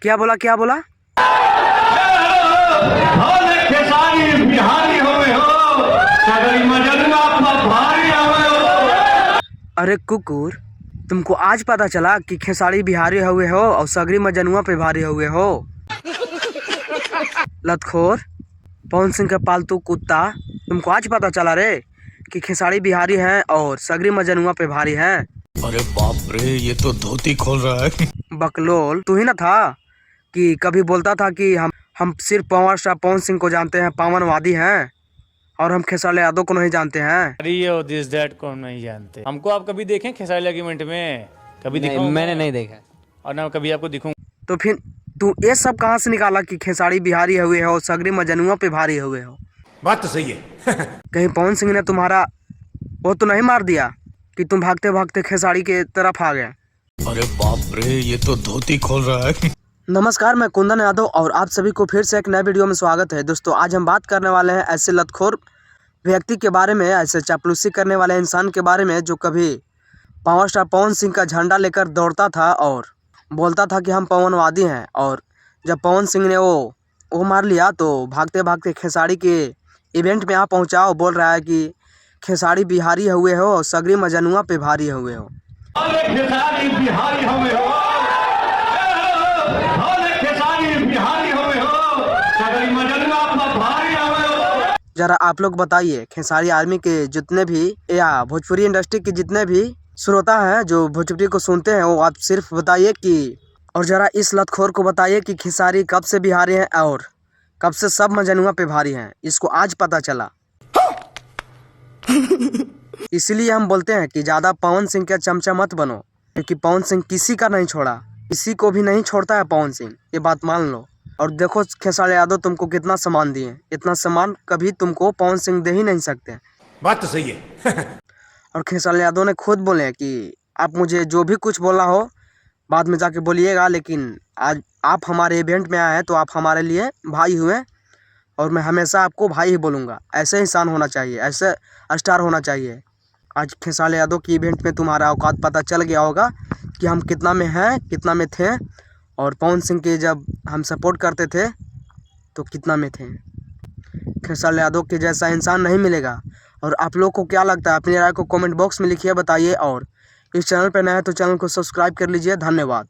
क्या बोला क्या बोला? अरे कुकुर, तुमको आज पता चला कि खेसारी बिहारी हुए हो और सगरी मजनुआ पे भारी हुए हो? लतखोर, पवन सिंह का पालतू कुत्ता, तुमको आज पता चला रे कि खेसारी बिहारी हैं और सगरी मजनुआ पे भारी हैं? अरे बाप रे, ये तो धोती खोल रहा है। बकलोल, तू ही ना था कि कभी बोलता था कि हम सिर्फ पावर स्टार पवन सिंह को जानते हैं, पावनवादी हैं, और हम खेसारी यादव को नहीं जानते हैं। अरे ये दिस दैट को नहीं जानते। हमको आप कभी देखें खेसारी इवेंट में? कभी नहीं, दिखाऊं? मैंने नहीं देखा। और ना कभी आपको दिखूं। तो फिर तू ये सब कहाँ से निकाला कि खेसारी बिहारी हुए हो, सगरी मजनुआ पे भारी हुए हो? बात तो सही है। कहीं पवन सिंह ने तुम्हारा वो तो नहीं मार दिया कि तुम भागते भागते खेसारी के तरफ आ गए? अरे बाप रे, ये तो धोती खोल रहा है। नमस्कार, मैं कुंदन यादव और आप सभी को फिर से एक नए वीडियो में स्वागत है। दोस्तों, आज हम बात करने वाले हैं ऐसे लतखोर व्यक्ति के बारे में, ऐसे चापलूसी करने वाले इंसान के बारे में जो कभी पावर स्टार पवन सिंह का झंडा लेकर दौड़ता था और बोलता था कि हम पवनवादी हैं, और जब पवन सिंह ने वो मार लिया तो भागते भागते खेसारी के इवेंट में आ पहुंचा और बोल रहा है कि खेसारी बिहारी हुए हो और सगरी मजनुआ पे भारी हुए हो। जरा आप लोग बताइए, खेसारी आर्मी के जितने भी या भोजपुरी इंडस्ट्री के जितने भी श्रोता हैं जो भोजपुरी को सुनते हैं, वो आप सिर्फ बताइए कि, और जरा इस लतखोर को बताइए कि खेसारी कब से बिहारी हैं और कब से सब मजनुआ पे भारी हैं। इसको आज पता चला। इसलिए हम बोलते हैं कि ज़्यादा पवन सिंह का चमचा मत बनो, क्योंकि पवन सिंह किसी का नहीं छोड़ा, किसी को भी नहीं छोड़ता है पवन सिंह, ये बात मान लो। और देखो खेसारी यादव तुमको कितना सम्मान दिए, इतना सम्मान कभी तुमको पवन सिंह दे ही नहीं सकते। बात तो सही है। और खेसारी यादव ने खुद बोले कि आप मुझे जो भी कुछ बोला हो बाद में जाके बोलिएगा, लेकिन आज आप हमारे इवेंट में आए हैं तो आप हमारे लिए भाई हुए, और मैं हमेशा आपको भाई ही बोलूँगा। ऐसे इंसान होना चाहिए, ऐसे स्टार होना चाहिए। आज खेसारी यादव की इवेंट में तुम्हारा औकात पता चल गया होगा कि हम कितना में हैं, कितना में थे, और पवन सिंह के जब हम सपोर्ट करते थे तो कितना में थे। खेसारी यादव के जैसा इंसान नहीं मिलेगा। और आप लोग को क्या लगता है, अपनी राय को कमेंट बॉक्स में लिखिए, बताइए। और इस चैनल पर नया है तो चैनल को सब्सक्राइब कर लीजिए। धन्यवाद।